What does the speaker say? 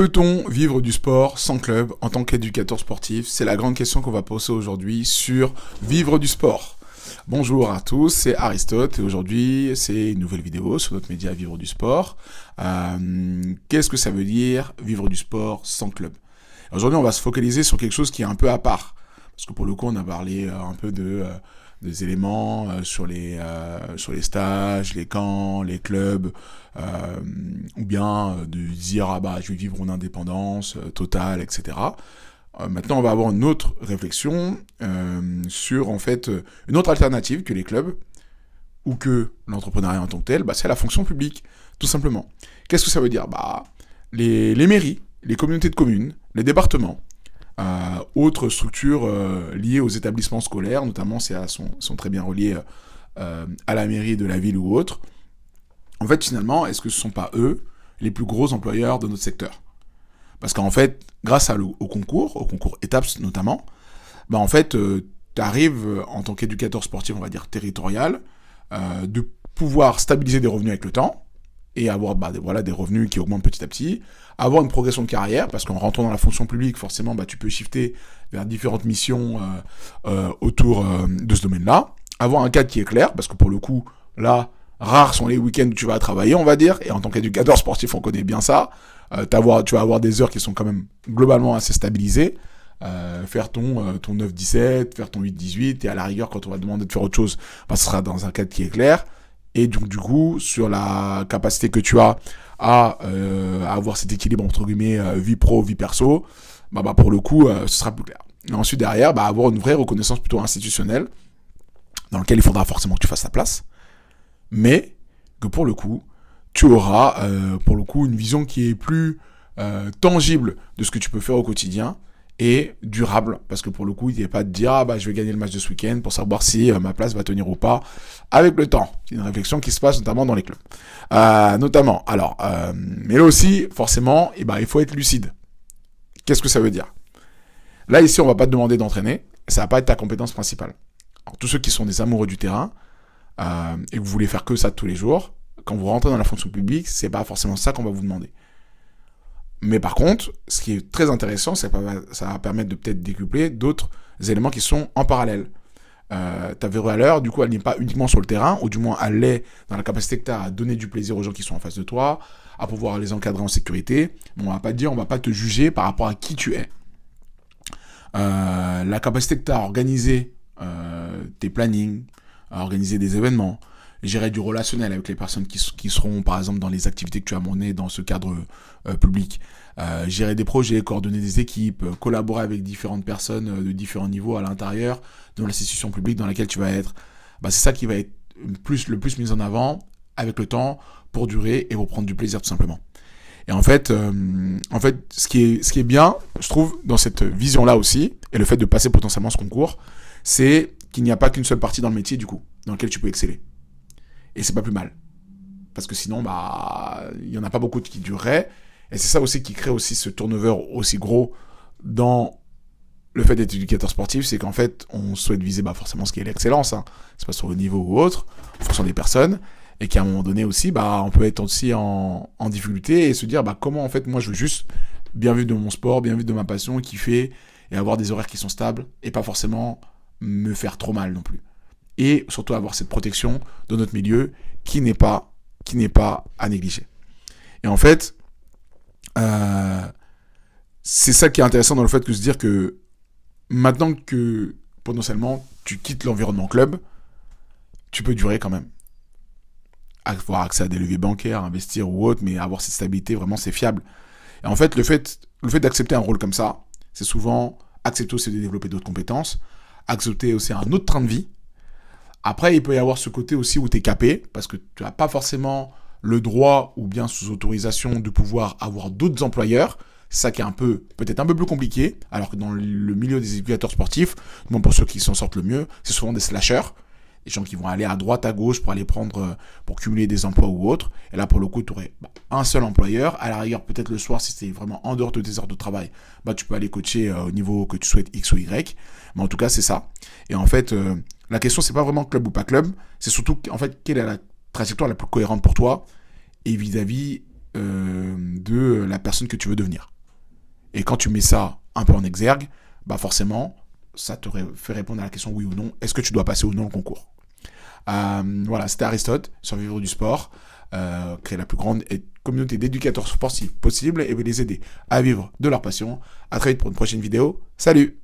Peut-on vivre du sport sans club en tant qu'éducateur sportif? C'est la grande question qu'on va poser aujourd'hui sur vivre du sport. Bonjour à tous, c'est Aristote et aujourd'hui c'est une nouvelle vidéo sur notre média Vivre du sport. Qu'est-ce que ça veut dire vivre du sport sans club? Aujourd'hui on va se focaliser sur quelque chose qui est un peu à part. Parce que pour le coup on a parlé un peu des éléments sur les stages, les camps, les clubs, ou bien de dire je vais vivre en indépendance totale, etc. Maintenant on va avoir une autre réflexion sur en fait une autre alternative que les clubs ou que l'entrepreneuriat en tant que tel, c'est la fonction publique, tout simplement. Qu'est-ce que ça veut dire? Les mairies, les communautés de communes, les départements, autres structures liées aux établissements scolaires, notamment si elles sont très bien reliées à la mairie de la ville ou autre. En fait, finalement, est-ce que ce ne sont pas eux les plus gros employeurs de notre secteur? Parce qu'en fait, grâce au concours ETAPS notamment, en fait, tu arrives en tant qu'éducateur sportif, on va dire territorial, de pouvoir stabiliser des revenus avec le temps, et avoir des revenus qui augmentent petit à petit, avoir une progression de carrière, parce qu'en rentrant dans la fonction publique, forcément, tu peux shifter vers différentes missions autour de ce domaine-là, avoir un cadre qui est clair, parce que pour le coup, là, rares sont les week-ends où tu vas travailler, on va dire, et en tant qu'éducateur sportif, on connaît bien ça, tu vas avoir des heures qui sont quand même globalement assez stabilisées, faire ton 9-17, faire ton 8-18, et à la rigueur, quand on va te demander de faire autre chose, ce sera dans un cadre qui est clair. Et donc, du coup, sur la capacité que tu as à avoir cet équilibre entre guillemets vie pro, vie perso, pour le coup, ce sera plus clair. Et ensuite, derrière, avoir une vraie reconnaissance plutôt institutionnelle, dans laquelle il faudra forcément que tu fasses ta place, mais que pour le coup, tu auras une vision qui est plus tangible de ce que tu peux faire au quotidien, et durable, parce que pour le coup, il n'y a pas de dire je vais gagner le match de ce week-end pour savoir si ma place va tenir ou pas avec le temps. C'est une réflexion qui se passe notamment dans les clubs. Mais là aussi, forcément, il faut être lucide. Qu'est-ce que ça veut dire? Là, ici, on va pas te demander d'entraîner, ça va pas être ta compétence principale. Alors, tous ceux qui sont des amoureux du terrain, et que vous voulez faire que ça tous les jours, quand vous rentrez dans la fonction publique, c'est pas forcément ça qu'on va vous demander. Mais par contre, ce qui est très intéressant, c'est que ça va permettre de peut-être décupler d'autres éléments qui sont en parallèle. Ta vraie valeur, du coup, elle n'est pas uniquement sur le terrain, ou du moins elle est dans la capacité que tu as à donner du plaisir aux gens qui sont en face de toi, à pouvoir les encadrer en sécurité. On va pas te juger par rapport à qui tu es. La capacité que tu as à organiser tes plannings, à organiser des événements, gérer du relationnel avec les personnes qui seront, par exemple, dans les activités que tu as menées dans ce cadre public, gérer des projets, coordonner des équipes, collaborer avec différentes personnes de différents niveaux à l'intérieur de l'institution publique dans laquelle tu vas être. C'est ça qui va être le plus mis en avant avec le temps pour durer et pour prendre du plaisir tout simplement. Et en fait, ce qui est bien, je trouve, dans cette vision-là aussi, et le fait de passer potentiellement ce concours, c'est qu'il n'y a pas qu'une seule partie dans le métier, du coup, dans laquelle tu peux exceller. Et c'est pas plus mal. Parce que sinon, il y en a pas beaucoup qui dureraient. Et c'est ça aussi qui crée aussi ce turnover aussi gros dans le fait d'être éducateur sportif, c'est qu'en fait, on souhaite viser forcément ce qui est l'excellence. C'est pas sur le niveau ou autre, en fonction des personnes. Et qu'à un moment donné aussi, on peut être aussi en difficulté et se dire, comment en fait, moi je veux juste bien vivre de mon sport, bien vivre de ma passion, kiffer et avoir des horaires qui sont stables et pas forcément me faire trop mal non plus. Et surtout avoir cette protection dans notre milieu qui n'est pas à négliger. Et en fait, c'est ça qui est intéressant dans le fait de se dire que maintenant que potentiellement tu quittes l'environnement club, tu peux durer quand même. Avoir accès à des leviers bancaires, investir ou autre, mais avoir cette stabilité, vraiment c'est fiable. Et en fait, le fait d'accepter un rôle comme ça, c'est souvent accepter aussi de développer d'autres compétences, accepter aussi un autre train de vie. Après, il peut y avoir ce côté aussi où tu es capé, parce que tu n'as pas forcément le droit, ou bien sous autorisation, de pouvoir avoir d'autres employeurs. C'est ça qui est peut-être un peu plus compliqué, alors que dans le milieu des éducateurs sportifs, pour ceux qui s'en sortent le mieux, c'est souvent des slashers, des gens qui vont aller à droite, à gauche pour aller pour cumuler des emplois ou autres. Et là, pour le coup, tu aurais un seul employeur. À la rigueur, peut-être le soir, si c'est vraiment en dehors de tes heures de travail, tu peux aller coacher au niveau que tu souhaites X ou Y. Mais en tout cas, c'est ça. Et en fait, la question, c'est pas vraiment club ou pas club. C'est surtout, en fait, quelle est la trajectoire la plus cohérente pour toi et vis-à-vis de la personne que tu veux devenir. Et quand tu mets ça un peu en exergue, bah forcément, ça te fait répondre à la question oui ou non, est-ce que tu dois passer ou non le concours. Voilà, c'était Aristote sur Vivre du sport, créer la plus grande communauté d'éducateurs sportifs possible et les aider à vivre de leur passion. À très vite pour une prochaine vidéo. Salut!